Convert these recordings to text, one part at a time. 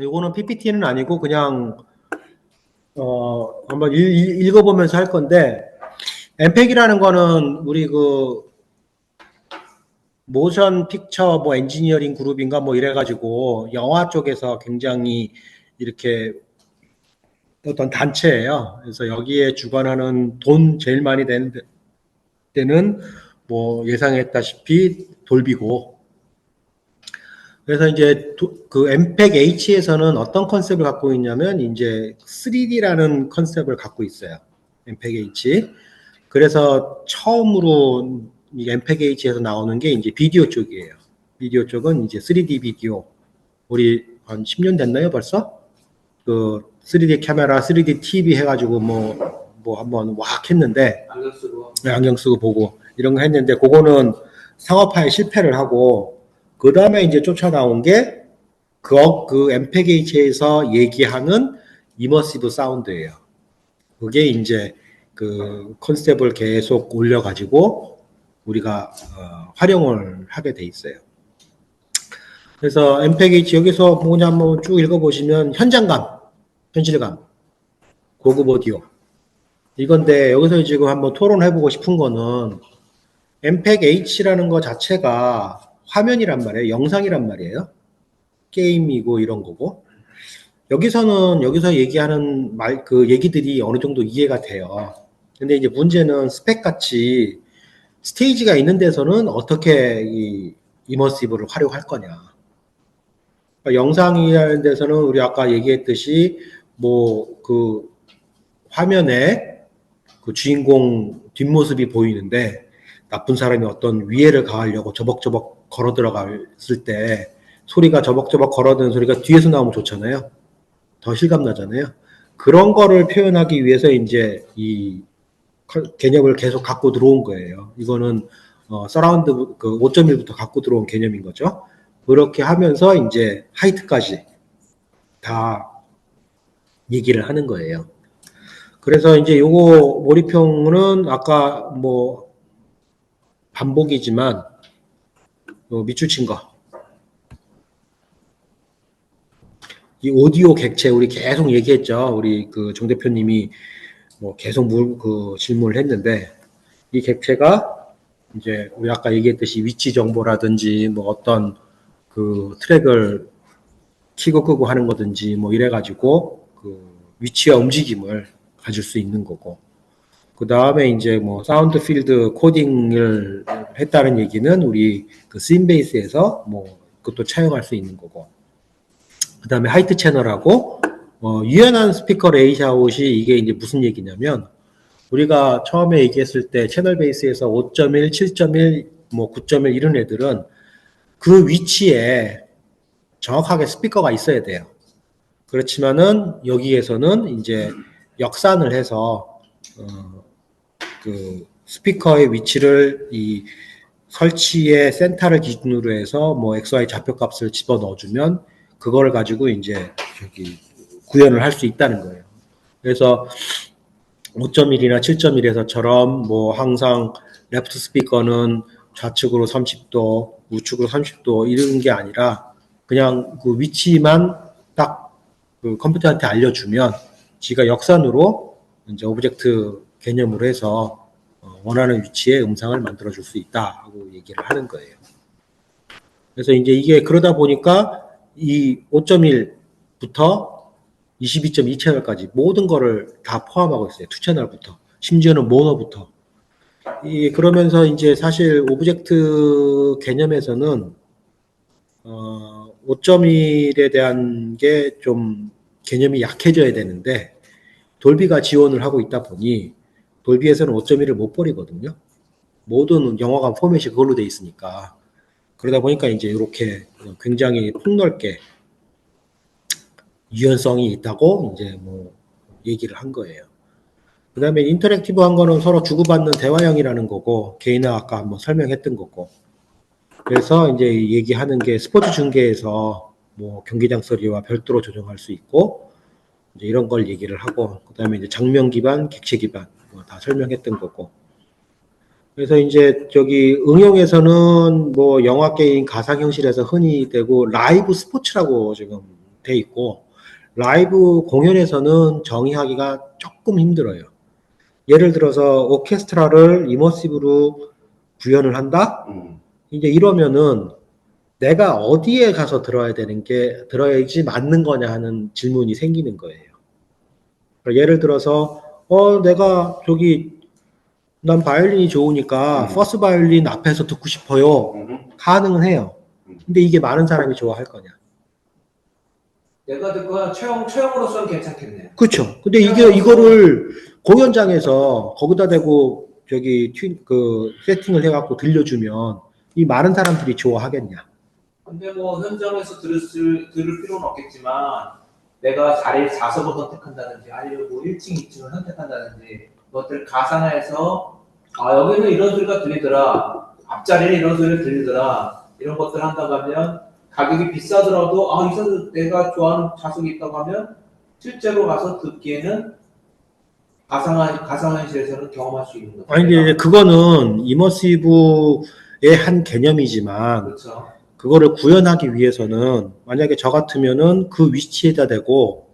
이거는 PPT는 아니고 그냥 한번 읽어보면서 할 건데, 엠팩이라는 거는 우리 그 모션 픽처 뭐 엔지니어링 그룹인가 뭐 이래가지고 영화 쪽에서 굉장히 이렇게 어떤 단체예요. 그래서 여기에 주관하는 돈 제일 많이 되는 데는 뭐 예상했다시피 돌비고, 그래서 이제 그 엠팩 H에서는 어떤 컨셉을 갖고 있냐면 이제 3D라는 컨셉을 갖고 있어요. 엠팩 H. 그래서 처음으로 이 엠팩 H에서 나오는 게 이제 비디오 쪽이에요. 비디오 쪽은 이제 3D 비디오. 우리 한 10년 됐나요, 벌써? 그 3D 카메라, 3D TV 해가지고 뭐 한번 왁 했는데, 안경 쓰고 보고 이런 거 했는데, 그거는 상업화에 실패를 하고, 그 다음에 이제 쫓아 나온 게 그 엠팩H에서 얘기하는 이머시브 사운드예요. 그게 이제 그 컨셉을 계속 올려가지고 우리가 활용을 하게 돼 있어요. 그래서 엠팩H 여기서 뭐냐 한번 쭉 읽어보시면 현장감, 현실감, 고급 오디오 이건데, 여기서 지금 한번 토론해보고 싶은 거는 엠팩H라는 거 자체가 화면이란 말이에요. 영상이란 말이에요. 게임이고 이런 거고. 여기서 얘기하는 그 얘기들이 어느 정도 이해가 돼요. 근데 이제 문제는 스펙 같이 스테이지가 있는 데서는 어떻게 이 이머시브를 활용할 거냐. 그러니까 영상이라는 데서는 우리 아까 얘기했듯이 뭐 그 화면에 그 주인공 뒷모습이 보이는데 나쁜 사람이 어떤 위해를 가하려고 저벅저벅 걸어 들어갔을 때 소리가 저벅저벅 걸어드는 소리가 뒤에서 나오면 좋잖아요. 더 실감 나잖아요. 그런 거를 표현하기 위해서 이제 이 개념을 계속 갖고 들어온 거예요. 이거는 서라운드 그 5.1부터 갖고 들어온 개념인 거죠. 그렇게 하면서 이제 하이트까지 다 얘기를 하는 거예요. 그래서 이제 요거 몰입형은 아까 뭐 반복이지만 밑줄 친 거. 이 오디오 객체 우리 계속 얘기했죠. 우리 그 정 대표님이 뭐 계속 그 질문을 했는데, 이 객체가 이제 우리 아까 얘기했듯이 위치 정보라든지 뭐 어떤 그 트랙을 키고 끄고 하는 거든지 뭐 이래가지고 그 위치와 움직임을 가질 수 있는 거고, 그 다음에 이제 뭐 사운드 필드 코딩을 했다는 얘기는 우리 그 스인베이스에서 뭐 그것도 차용할 수 있는 거고, 그 다음에 하이트 채널하고 유연한 스피커 레이아웃이 이게 이제 무슨 얘기냐면, 우리가 처음에 얘기했을 때 채널 베이스에서 5.1, 7.1, 뭐 9.1 이런 애들은 그 위치에 정확하게 스피커가 있어야 돼요. 그렇지만은 여기에서는 이제 역산을 해서 그 스피커의 위치를 이 설치의 센터를 기준으로 해서 뭐 XY 좌표값을 집어 넣어주면 그걸 가지고 이제 저기 구현을 할 수 있다는 거예요. 그래서 5.1이나 7.1에서처럼 뭐 항상 레프트 스피커는 좌측으로 30도, 우측으로 30도 이런 게 아니라 그냥 그 위치만 딱 그 컴퓨터한테 알려주면 지가 역산으로 이제 오브젝트 개념으로 해서 원하는 위치에 음상을 만들어줄 수 있다 하고 얘기를 하는 거예요. 그래서 이제 이게 그러다 보니까 이 5.1부터 22.2 채널까지 모든 거를 다 포함하고 있어요. 2 채널부터. 심지어는 모노부터. 그러면서 이제 사실 오브젝트 개념에서는 5.1에 대한 게 좀 개념이 약해져야 되는데, 돌비가 지원을 하고 있다 보니 돌비에서는 5.1을 못 버리거든요. 모든 영화관 포맷이 그걸로 돼 있으니까. 그러다 보니까 이제 이렇게 굉장히 폭넓게 유연성이 있다고 이제 뭐 얘기를 한 거예요. 그 다음에 인터랙티브한 거는 서로 주고받는 대화형이라는 거고, 개인화 아까 한번 설명했던 거고. 그래서 이제 얘기하는 게 스포츠 중계에서 뭐 경기장 소리와 별도로 조정할 수 있고, 이제 이런 걸 얘기를 하고, 그 다음에 이제 장면 기반, 객체 기반 뭐 다 설명했던 거고. 그래서 이제 저기 응용에서는 뭐 영화 게임 가상현실에서 흔히 되고 라이브 스포츠라고 지금 돼 있고 라이브 공연에서는 정의하기가 조금 힘들어요. 예를 들어서 오케스트라를 이머시브로 구현을 한다? 이제 이러면은 내가 어디에 가서 들어야지 맞는 거냐 하는 질문이 생기는 거예요. 그러니까 예를 들어서, 내가 난 바이올린이 좋으니까 퍼스트 바이올린 앞에서 듣고 싶어요. 가능은 해요. 근데 이게 많은 사람이 좋아할 거냐? 내가 듣고 처형으로서는 괜찮겠네요. 그렇죠. 근데 이거를 공연장에서 거기다 대고 세팅을 해갖고 들려주면 이 많은 사람들이 좋아하겠냐? 근데 뭐 현장에서 들을 필요는 없겠지만 내가 자리를 좌석을 선택한다든지 아니면 뭐 1층, 2층을 선택한다든지 그것들을 가상화해서 여기는 이런 소리가 들리더라, 앞자리는 이런 소리가 들리더라, 이런 것들 한다고 하면 가격이 비싸더라도 이 소리 내가 좋아하는 좌석이 있다고 하면 실제로 가서 듣기에는 가상현실에서는 경험할 수 있는 거죠. 아니 근데 그거는 이머시브의 한 개념이지만 그렇죠. 그거를 구현하기 위해서는 만약에 저 같으면은 그 위치에다 대고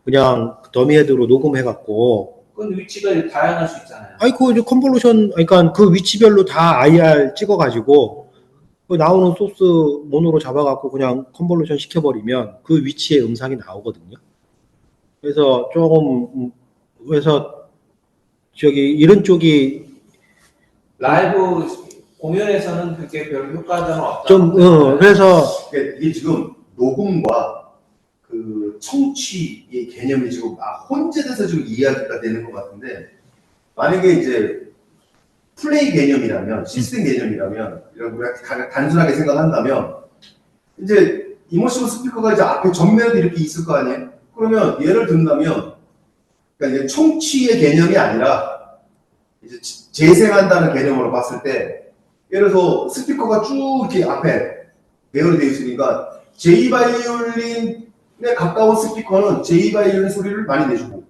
그냥 더미헤드로 녹음해갖고 그 위치가 다양할 수 있잖아요. 그 컨볼루션, 그러니까 그 위치별로 다 IR 찍어가지고 그 나오는 소스 모노로 잡아갖고 그냥 컨볼루션 시켜버리면 그 위치에 음상이 나오거든요. 그래서 이런 쪽이 라이브 공연에서는 그게 별 효과는 없다. 그래서 이게 지금 녹음과 그 청취의 개념이 지금 혼재돼서 지금 이야기가 되는 것 같은데, 만약에 이제 플레이 개념이라면, 시스템 개념이라면, 이런 거 단순하게 생각한다면, 이제 이머시브 스피커가 이제 앞에 전면에도 이렇게 있을 거 아니에요? 그러면 예를 든다면, 그러니까 이제 청취의 개념이 아니라 이제 재생한다는 개념으로 봤을 때, 예를 들어서 스피커가 쭉 이렇게 앞에 배열이 되어 있으니까 J-바이올린에 가까운 스피커는 J-바이올린 소리를 많이 내주고,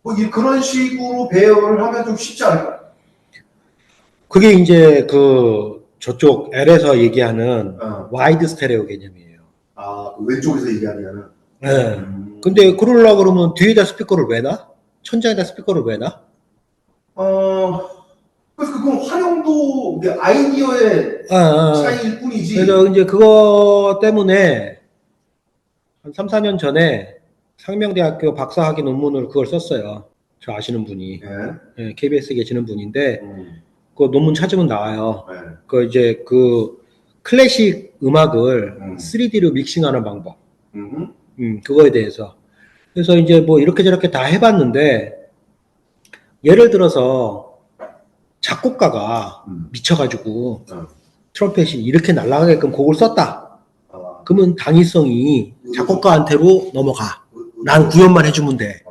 뭐 그런 식으로 배열을 하면 좀 쉽지 않을까? 그게 이제 저쪽 L에서 얘기하는 와이드 스테레오 개념이에요. 왼쪽에서 얘기하면. 네. 근데 그러려고 그러면 뒤에다 스피커를 왜 놔? 천장에다 스피커를 왜 놔? 그래서 그건 활용도 아이디어의 차이일 뿐이지. 그래서 이제 그거 때문에 한 3, 4년 전에 상명대학교 박사학위 논문을 그걸 썼어요. 저 아시는 분이. 네, KBS에 계시는 분인데 그 논문 찾으면 나와요. 이제 클래식 음악을 3D로 믹싱하는 방법. 그거에 대해서. 그래서 이제 뭐 이렇게 저렇게 다 해봤는데 예를 들어서 작곡가가 미쳐가지고 트럼펫이 이렇게 날아가게끔 곡을 썼다. 그러면 당위성이 작곡가한테로 넘어가. 난 구현만 해주면 돼.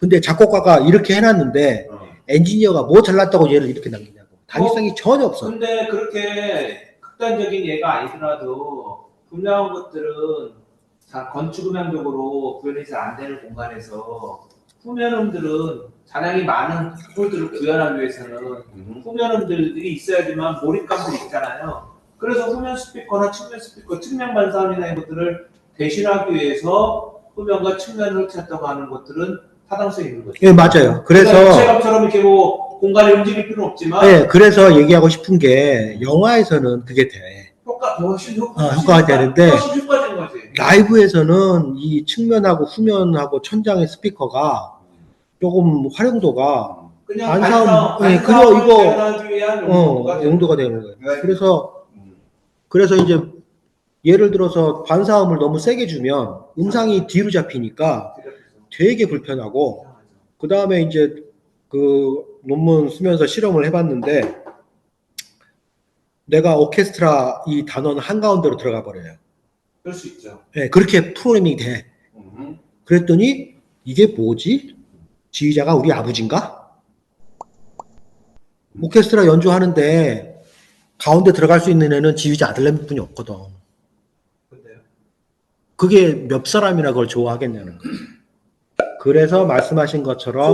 근데 작곡가가 이렇게 해놨는데 엔지니어가 뭐 잘났다고 얘를 이렇게 남기냐고. 당위성이 전혀 없어. 근데 그렇게 극단적인 예가 아니더라도 분명한 것들은 건축음향적으로 구현이 잘 안 되는 공간에서 후면음들은 잔량이 많은 홀들을 구현하기 위해서는 후면음들이 있어야지만 몰입감들이 있잖아요. 그래서 후면 스피커나 측면 스피커, 측면 반사음이나 이런 것들을 대신하기 위해서 후면과 측면을 찾다고 하는 것들은 타당성이 있는 거죠. 예, 맞아요. 그래서 체감처럼 이렇게 뭐 공간이 움직일 필요는 없지만, 네, 그래서 얘기하고 싶은 게 영화에서는 그게 돼. 효과가 되는데 훨씬 효과적인 거지. 라이브에서는 이 측면하고 후면하고 천장의 스피커가 조금 활용도가 그냥 반사음, 용도가 되는 거예요. 그래서 이제 예를 들어서 반사음을 너무 세게 주면 음상이 뒤로 잡히니까 되게 불편하고, 그 다음에 이제 그 논문 쓰면서 실험을 해봤는데 내가 오케스트라 이 단어는 한가운데로 들어가 버려요. 그럴 수 있죠. 네, 그렇게 프로그래밍이 돼. 그랬더니 이게 뭐지? 지휘자가 우리 아버지인가? 오케스트라 연주하는데 가운데 들어갈 수 있는 애는 지휘자 아들내미뿐이 없거든. 근데요? 그게 몇 사람이나 그걸 좋아하겠냐는 거예요. 그래서 말씀하신 것처럼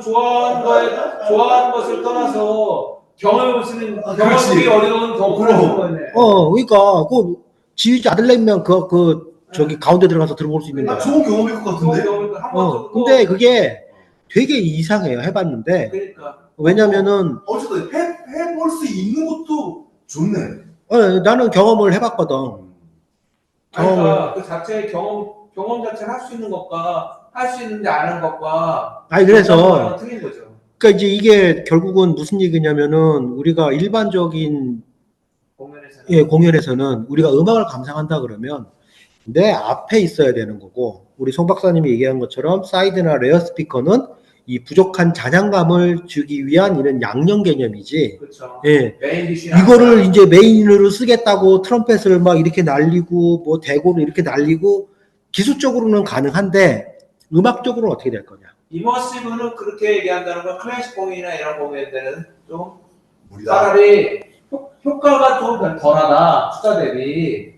좋아하는 것을 떠나서 경험이 어려운 경험을 하는 거네. 그러니까 그 지휘자 아들내미면 저기 가운데 들어가서 들어볼 수 있는 거야. 좋은 경험일 것 같은데. 근데 그게 되게 이상해요. 해봤는데. 그러니까 왜냐면은 어쨌든 해볼 수 있는 것도 좋네. 나는 경험을 해봤거든. 그러니까 그 자체의 경험 자체를 할 수 있는 것과 할 수 있는데 안 하는 것과 아니 그래서 틀린 거죠. 그러니까 이제 이게 결국은 무슨 얘기냐면은 우리가 일반적인 공연에서는 우리가 음악을 감상한다 그러면 내 앞에 있어야 되는 거고, 우리 송 박사님이 얘기한 것처럼 사이드나 레어 스피커는 이 부족한 잔향감을 주기 위한 이런 양념 개념이지. 그렇죠. 예. 메인 디시 이거를 이제 메인으로 쓰겠다고 트럼펫을 막 이렇게 날리고 뭐 대고를 이렇게 날리고 기술적으로는 가능한데 음악적으로는 어떻게 될 거냐? 이머시브는 그렇게 얘기한다는 건 클래식 공연이나 이런 공연들은 좀 우리가 차라리 효과가 좀 덜하다 투자 대비.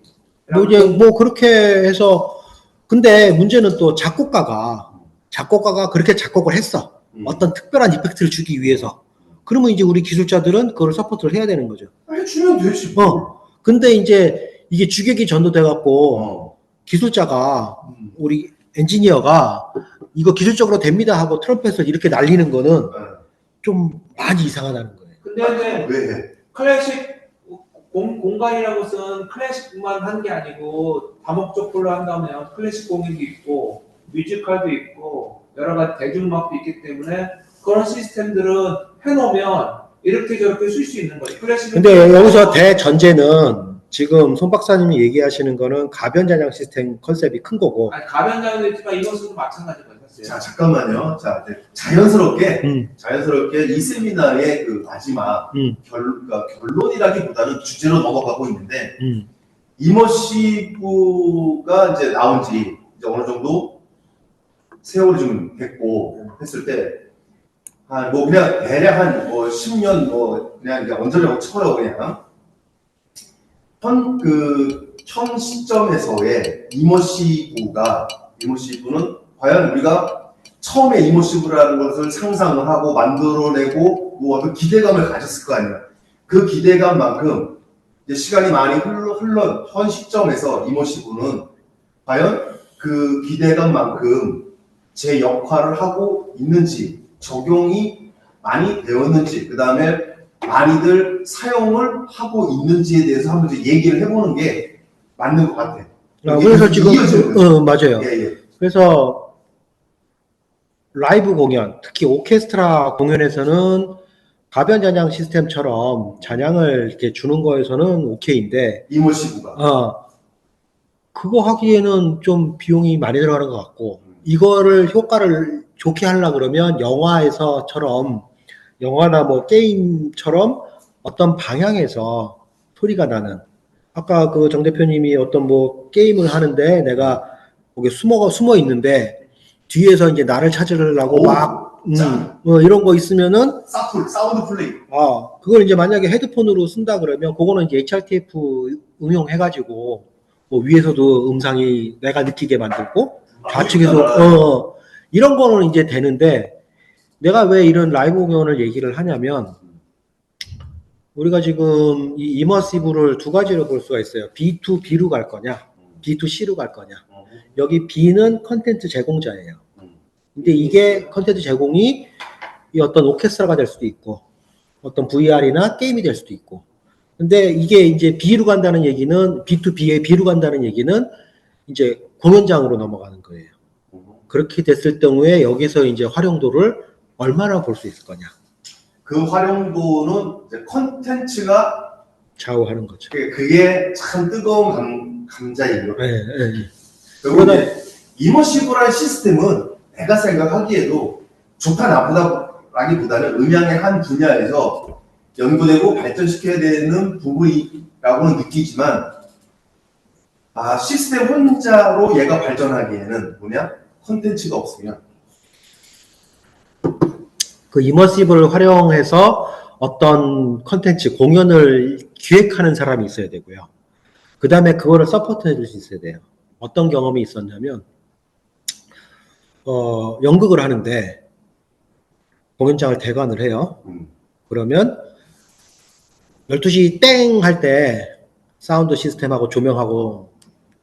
뭐 이제 뭐 그렇게 해서, 근데 문제는 또 작곡가가 그렇게 작곡을 했어. 어떤 특별한 이펙트를 주기 위해서. 그러면 이제 우리 기술자들은 그걸 서포트를 해야 되는 거죠. 해주면 되지. 근데 이제 이게 주객이 전도돼 갖고 기술자가 우리 엔지니어가 이거 기술적으로 됩니다 하고 트럼펫을 이렇게 날리는 거는 좀 많이 이상하다는 거예요. 근데 왜? 클래식 공간이라는 것은 클래식만 하는 게 아니고 다목적 폴로 한다면 클래식 공연도 있고 뮤지컬도 있고 여러 가지 대중음악도 있기 때문에 그런 시스템들은 해놓으면 이렇게 저렇게 쓸 수 있는 거예요. 클래식은 근데 여기서 대전제는 지금 손 박사님이 얘기하시는 거는 가변잔향 시스템 컨셉이 큰 거고. 아니, 가변장도 있지만 이것도 마찬가지인 거예요. 자, 잠깐만요. 자, 자연스럽게 이 세미나의 그 마지막 그러니까 결론이라기보다는 주제로 넘어가고 있는데, 이머시브가 이제 나온 지 이제 어느 정도 세월이 좀 됐고 했을 때, 뭐 그냥 대략 한 뭐 10년 뭐 그냥 언저리라고 쳐요. 그냥 현 시점에서의 이머시브는 과연 우리가 처음에 이머시브라는 것을 상상을 하고 만들어내고 뭐 어떤 기대감을 가졌을 거 아니야. 그 기대감만큼 이제 시간이 많이 흘러 현 시점에서 이머시브는 과연 그 기대감만큼 제 역할을 하고 있는지, 적용이 많이 되었는지, 그 다음에 많이들 사용을 하고 있는지에 대해서 한번 얘기를 해보는 게 맞는 것 같아요. 그래서 지금 맞아요. 예. 그래서 라이브 공연, 특히 오케스트라 공연에서는 가변잔향 시스템처럼 잔향을 이렇게 주는 거에서는 오케이인데, 이머시브가 그거 하기에는 좀 비용이 많이 들어가는 것 같고, 이거를 효과를 좋게 하려고 그러면 영화나 뭐 게임처럼 어떤 방향에서 소리가 나는, 아까 그 정 대표님이 어떤 뭐 게임을 하는데 내가 거기 숨어 있는데 뒤에서 이제 나를 찾으려고 이런 거 있으면은 사운드 플레이. 그걸 이제 만약에 헤드폰으로 쓴다 그러면 그거는 이제 HRTF 응용해가지고 뭐 위에서도 음상이 내가 느끼게 만들고 좌측에서 이런 거는 이제 되는데, 내가 왜 이런 라이브 공연을 얘기를 하냐면, 우리가 지금 이 이머시브를 두 가지로 볼 수가 있어요. B2B로 갈 거냐, B2C로 갈 거냐. 여기 B는 컨텐츠 제공자예요. 근데 이게 컨텐츠 제공이 이 어떤 오케스트라가 될 수도 있고, 어떤 VR이나 게임이 될 수도 있고. 근데 이게 이제 B로 간다는 얘기는, B2B에 B로 간다는 얘기는 이제 공연장으로 넘어가는 거예요. 그렇게 됐을 경우에 여기서 이제 활용도를 얼마나 볼 수 있을 거냐. 그 활용도는 이제 컨텐츠가 좌우하는 거죠. 그게 참 뜨거운 감자예요. 네. 그리고 이머시브라는 시스템은 내가 생각하기에도 좋다 나쁘다라기보다는 음향의 한 분야에서 연구되고 발전시켜야 되는 부분이라고는 느끼지만, 시스템 혼자로 얘가 발전하기에는 컨텐츠가 없으면, 그 이머시브를 활용해서 어떤 컨텐츠, 공연을 기획하는 사람이 있어야 되고요. 그 다음에 그거를 서포트 해줄 수 있어야 돼요. 어떤 경험이 있었냐면, 연극을 하는데 공연장을 대관을 해요. 그러면 12시 땡 할 때 사운드 시스템하고 조명하고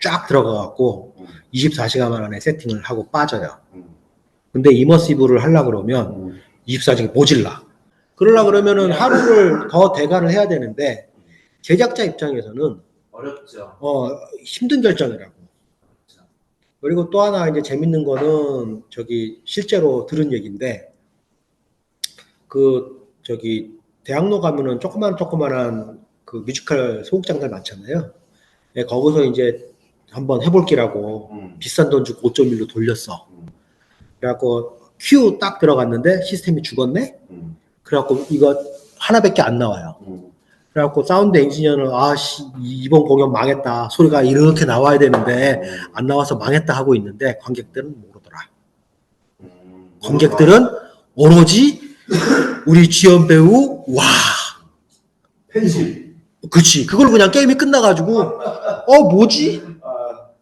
쫙 들어가갖고 24시간 안에 세팅을 하고 빠져요. 음. 근데 이머시브를 하려고 그러면 24시간 모질라. 그러려고 그러면은 하루를 더 대관을 해야 되는데 제작자 입장에서는 어렵죠. 힘든 결정이라고. 그리고 또 하나 이제 재밌는 거는 저기 실제로 들은 얘기인데 그 저기 대학로 가면은 조그만한 그 뮤지컬 소극장들 많잖아요. 예, 거기서 이제 한번 해볼기라고 비싼 돈 주고 5.1로 돌렸어. 그래갖고 큐 딱 들어갔는데 시스템이 죽었네? 그래갖고 이거 하나밖에 안 나와요. 그래갖고 사운드 엔지니어는 이번 공연 망했다. 소리가 이렇게 나와야 되는데 안 나와서 망했다 하고 있는데 관객들은 모르더라. 관객들은 오로지 우리 주연 배우 와 팬심. 그치 그걸 그냥 게임이 끝나가지고 뭐지?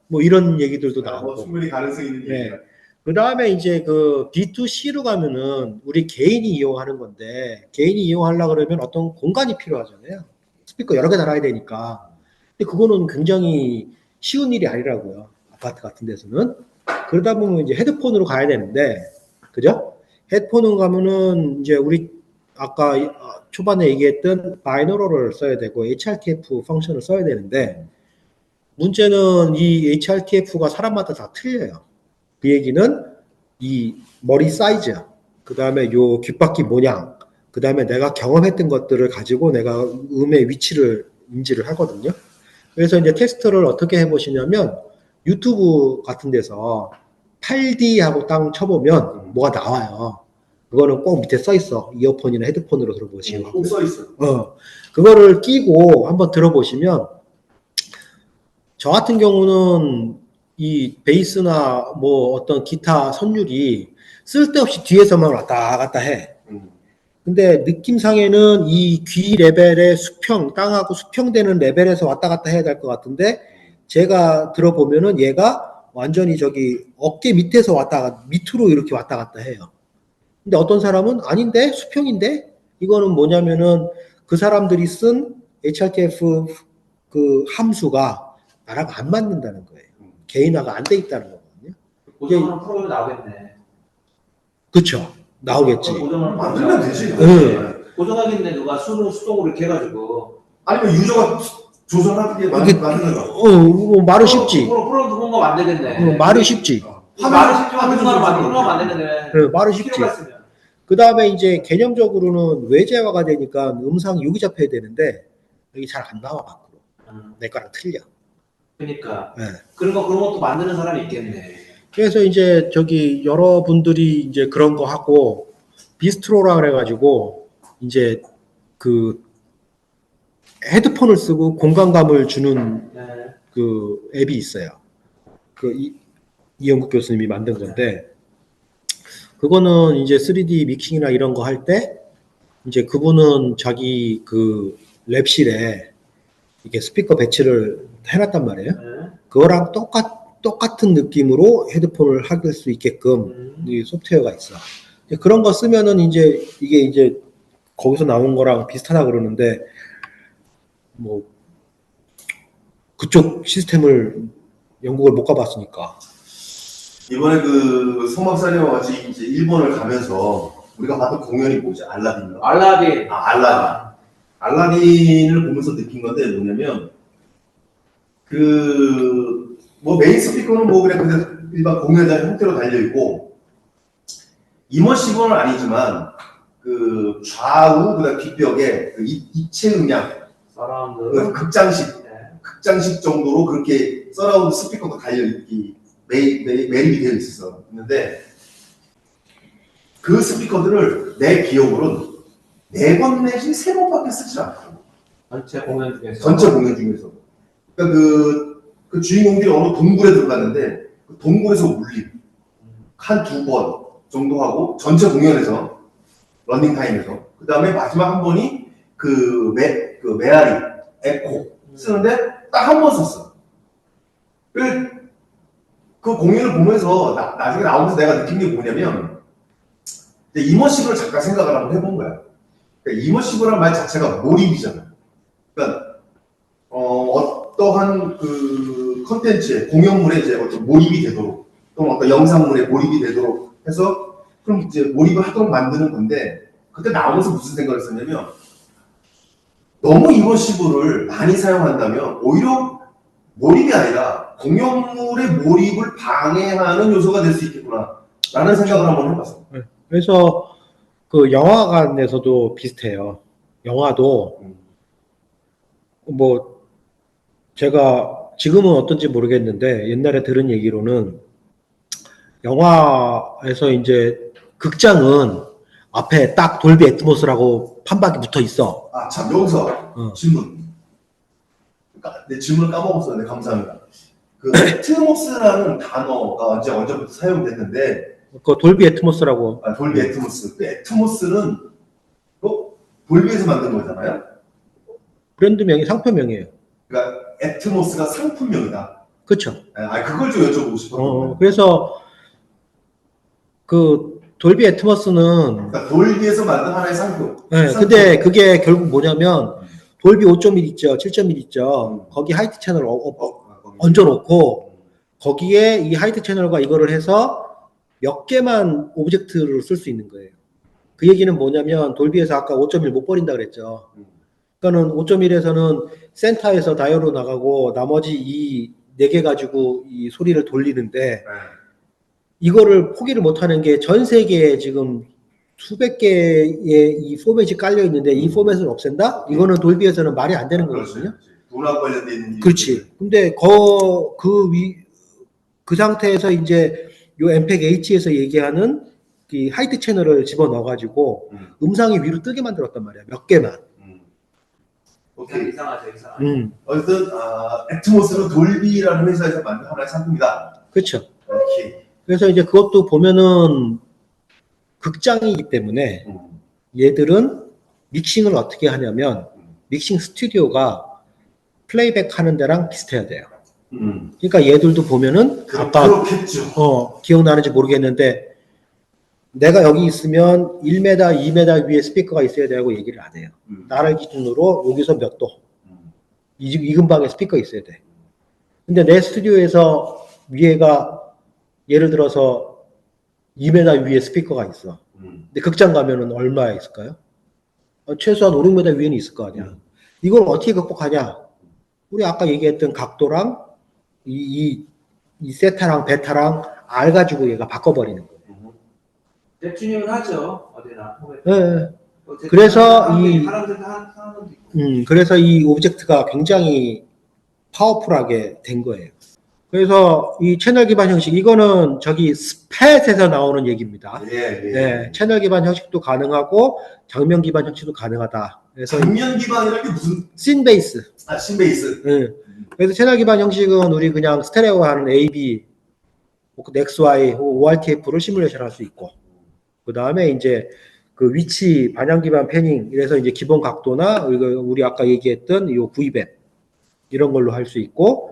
뭐 이런 얘기들도 나오고 충분히 가능성이 있는 네. 얘기야. 그 다음에 이제 그 B2C로 가면은 우리 개인이 이용하는 건데 개인이 이용하려고 그러면 어떤 공간이 필요하잖아요. 스피커 여러 개 달아야 되니까. 근데 그거는 굉장히 쉬운 일이 아니라고요. 아파트 같은 데서는. 그러다 보면 이제 헤드폰으로 가야 되는데, 그죠? 헤드폰으로 가면은 이제 우리 아까 초반에 얘기했던 바이노럴을 써야 되고 HRTF 펑션을 써야 되는데 문제는 이 HRTF가 사람마다 다 틀려요. 그 얘기는 이 머리 사이즈, 그 다음에 요 귓바퀴 모양, 그 다음에 내가 경험했던 것들을 가지고 내가 음의 위치를 인지를 하거든요. 그래서 이제 테스트를 어떻게 해보시냐면 유튜브 같은 데서 8D 하고 딱 쳐보면 뭐가 나와요. 그거는 꼭 밑에 써 있어. 이어폰이나 헤드폰으로 들어보시면. 꼭 써 있어. 그거를 끼고 한번 들어보시면 저 같은 경우는 이 베이스나 뭐 어떤 기타 선율이 쓸데없이 뒤에서만 왔다 갔다 해. 근데 느낌상에는 이 귀 레벨의 수평, 땅하고 수평되는 레벨에서 왔다 갔다 해야 될 것 같은데 제가 들어보면은 얘가 완전히 저기 어깨 밑에서 밑으로 이렇게 왔다 갔다 해요. 근데 어떤 사람은 아닌데 수평인데 이거는 뭐냐면은 그 사람들이 쓴 HRTF 그 함수가 나랑 안 맞는다는 거예요. 개인화가 안 돼 있다는 거거든요. 고정하는 프로그램 나오겠네. 그쵸. 나오겠지. 고정하는 만들면 되지. 고정하겠네. 누가 수동으로 이렇게 해가지고. 아니면 유저가 조선하게 만드는 거. 뭐 말은 쉽지. 프로그램 누군가 만들겠네. 말은 쉽지. 말은 쉽지만 누군가 만드는 그래, 말은 쉽지. 그 다음에 이제 개념적으로는 외제화가 되니까 음상이 여기 잡혀야 되는데 여기 잘 안 나와 밖으로. 내 거랑 틀려. 그러니까 네. 그런 것도 만드는 사람이 있겠네. 그래서 이제 저기 여러분들이 이제 그런 거 하고 비스트로라 그래가지고 이제 그 헤드폰을 쓰고 공간감을 주는 그 앱이 있어요. 그 이영국 교수님이 만든 건데 그거는 이제 3D 믹싱이나 이런 거 할 때 이제 그분은 자기 그 랩실에 이렇게 스피커 배치를 해놨단 말이에요. 그거랑 똑같은 느낌으로 헤드폰을 할 수 있게끔 이 소프트웨어가 있어. 그런 거 쓰면은 이제 이게 이제 거기서 나온 거랑 비슷하다 그러는데 뭐 그쪽 시스템을 영국을 못 가봤으니까. 이번에 그 성막사리와 같이 이제 일본을 가면서 우리가 봤던 공연이 뭐지? 알라딘인가? 알라딘. 알라딘. 알라딘을 보면서 느낀 건데 뭐냐면 그 뭐 메인 스피커는 뭐 그냥 그냥 일반 공연장 형태로 달려 있고 이머시브는 아니지만 그 좌우 그다음 뒷벽에 그 입체 음향 서라운드. 그 극장식 정도로 그렇게 서라운드 스피커가 달려 있기 매립이 되어 있었는데 그 스피커들을 내 기억으로는 4번 내지 3번밖에 쓰지 않고 전체 공연 중에서. 전체 공연 중에서 그러니까 그 주인공들이 어느 동굴에 들어갔는데 그 동굴에서 울림 한 2번 정도 하고 전체 공연에서 런닝타임에서 그 다음에 마지막 한 번이 그 메아리 에코 쓰는데 딱 한 번 썼어. 그 공연을 보면서 나중에 나오면서 내가 느낀 게 뭐냐면 이머시브를 잠깐 생각을 한번 해본 거야. 그러니까 이머시브란 말 자체가 몰입이잖아요. 그러니까 어떠한 그 콘텐츠에 공연물에 이제 어떤 몰입이 되도록 또는 어떤 영상물에 몰입이 되도록 해서 그럼 이제 몰입을 하도록 만드는 건데 그때 나오면서 무슨 생각을 했었냐면 너무 이머시브를 많이 사용한다면 오히려 몰입이 아니라 공연물의 몰입을 방해하는 요소가 될 수 있겠구나 라는 생각을 한번 해봤어요. 그래서 그 영화관에서도 비슷해요. 영화도 뭐 제가 지금은 어떤지 모르겠는데 옛날에 들은 얘기로는 영화에서 이제 극장은 앞에 딱 돌비 애트모스라고 판박이 붙어 있어. 아, 참, 여기서 질문. 내 질문을 까먹었었는데, 감사합니다. 그, 애트모스라는 단어가 언제부터 사용됐는데, 그 돌비 애트모스라고. 아, 돌비 애트모스. 그 애트모스는, 돌비에서 만든 거잖아요? 브랜드명이 상표명이에요. 그러니까, 애트모스가 상품명이다. 그렇죠. 아, 그걸 좀 여쭤보고 싶었거든요. 그래서 그 돌비 애트모스는 그러니까, 돌비에서 만든 하나의 상품. 네, 근데 그게 결국 뭐냐면 돌비 5.1 있죠, 7.1 있죠. 거기 하이트 채널을 얹어놓고 거기에 이 하이트 채널과 이거를 해서 몇 개만 오브젝트를 쓸 수 있는 거예요. 그 얘기는 뭐냐면 돌비에서 아까 5.1 못 버린다 그랬죠. 그러니까는 5.1에서는 센터에서 다이얼로 나가고 나머지 이 4개 가지고 이 소리를 돌리는데 이거를 포기를 못하는 게 전 세계에 지금 수백 개의 이 포맷이 깔려 있는데 이 포맷을 없앤다? 이거는 돌비에서는 말이 안 되는 거거든요. 돈하고 관련된 있는 그렇지. 근데 그 상태에서 이제 요 엠팩 H에서 얘기하는 이 하이트 채널을 집어 넣어가지고 음상이 위로 뜨게 만들었단 말이야. 몇 개만. 오케이. 이상하죠, 이상하죠. 어쨌든 애트모스는 돌비라는 회사에서 만든 하나의 상품이다. 그렇죠. 오케이. 그래서 이제 그것도 보면은 극장이기 때문에 얘들은 믹싱을 어떻게 하냐면 믹싱 스튜디오가 플레이백 하는 데랑 비슷해야 돼요. 그러니까 얘들도 보면은 아까 그렇겠죠. 기억나는지 모르겠는데 내가 여기 있으면 1m, 2m 위에 스피커가 있어야 되고 얘기를 안 해요. 나를 기준으로 여기서 몇 도, 이 근방에 스피커 있어야 돼. 근데 내 스튜디오에서 위에가 예를 들어서 2m 위에 스피커가 있어. 근데 극장 가면은 얼마 있을까요? 최소한 5, 6m 위에는 있을 거 아니야. 이걸 어떻게 극복하냐? 우리 아까 얘기했던 각도랑 이 세타랑 베타랑 R 가지고 얘가 바꿔버리는 거예요. 랩튜닝은 하죠, 어디나. 네. 그래서 그래서 이 오브젝트가 굉장히 파워풀하게 된 거예요. 그래서 이 채널 기반 형식, 이거는 저기 스팻에서 나오는 얘기입니다. 네, 채널 기반 형식도 가능하고 장면 기반 형식도 가능하다. 그래서 장면 기반이라는 게 무슨? 씬베이스. 아, 씬베이스. 네. 그래서 채널 기반 형식은 우리 그냥 스테레오 하는 AB, XY, ORTF를 시뮬레이션 할 수 있고, 그 다음에 이제 그 위치 반영 기반 패닝, 이래서 이제 기본 각도나 우리 아까 얘기했던 이 V맵 이런 걸로 할 수 있고,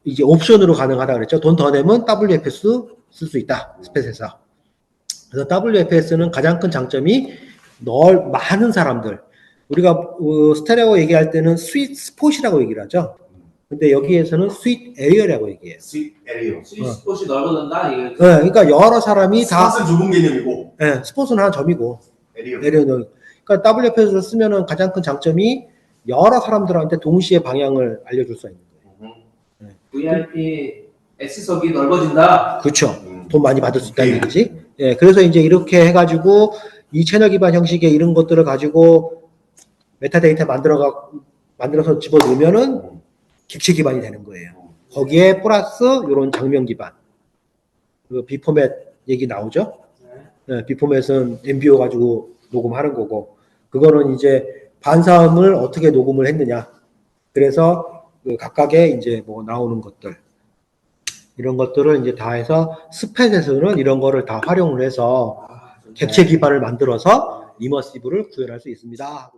이제 옵션으로 가능하다 그랬죠. 돈 더 내면 WFS 쓸 수 있다. 스팻에서. 그래서 WFS는 가장 큰 장점이 많은 사람들. 우리가 스테레오 얘기할 때는 스윗 스폿이라고 얘기를 하죠. 근데 여기에서는 스윗 에리어라고 얘기해요. 스윗 에리어. 스윗 스폿이 넓어진다. 네, 그러니까 여러 사람이 다. 스폿은 좁은 개념이고. 네, 스폿은 하나 점이고. 에리어는. 그러니까 WFS를 쓰면은 가장 큰 장점이 여러 사람들한테 동시에 방향을 알려줄 수 있는 거예요. VIP S석이 넓어진다. 그렇죠. 돈 많이 받을 수 있다는 얘기지. 예, 그래서 이제 이렇게 해가지고 이 채널 기반 형식의 이런 것들을 가지고 메타데이터 만들어서 집어넣으면은 객체 기반이 되는 거예요. 거기에 플러스 이런 장면 기반. 그 비포맷 얘기 나오죠? 네, 비포맷은 MBO 가지고 녹음하는 거고, 그거는 이제 반사음을 어떻게 녹음을 했느냐. 그래서 그 각각의 이제 뭐 나오는 것들, 이런 것들을 이제 다 해서 스팻에서는 이런 거를 다 활용을 해서 객체 기반을 만들어서 이머시브를 구현할 수 있습니다.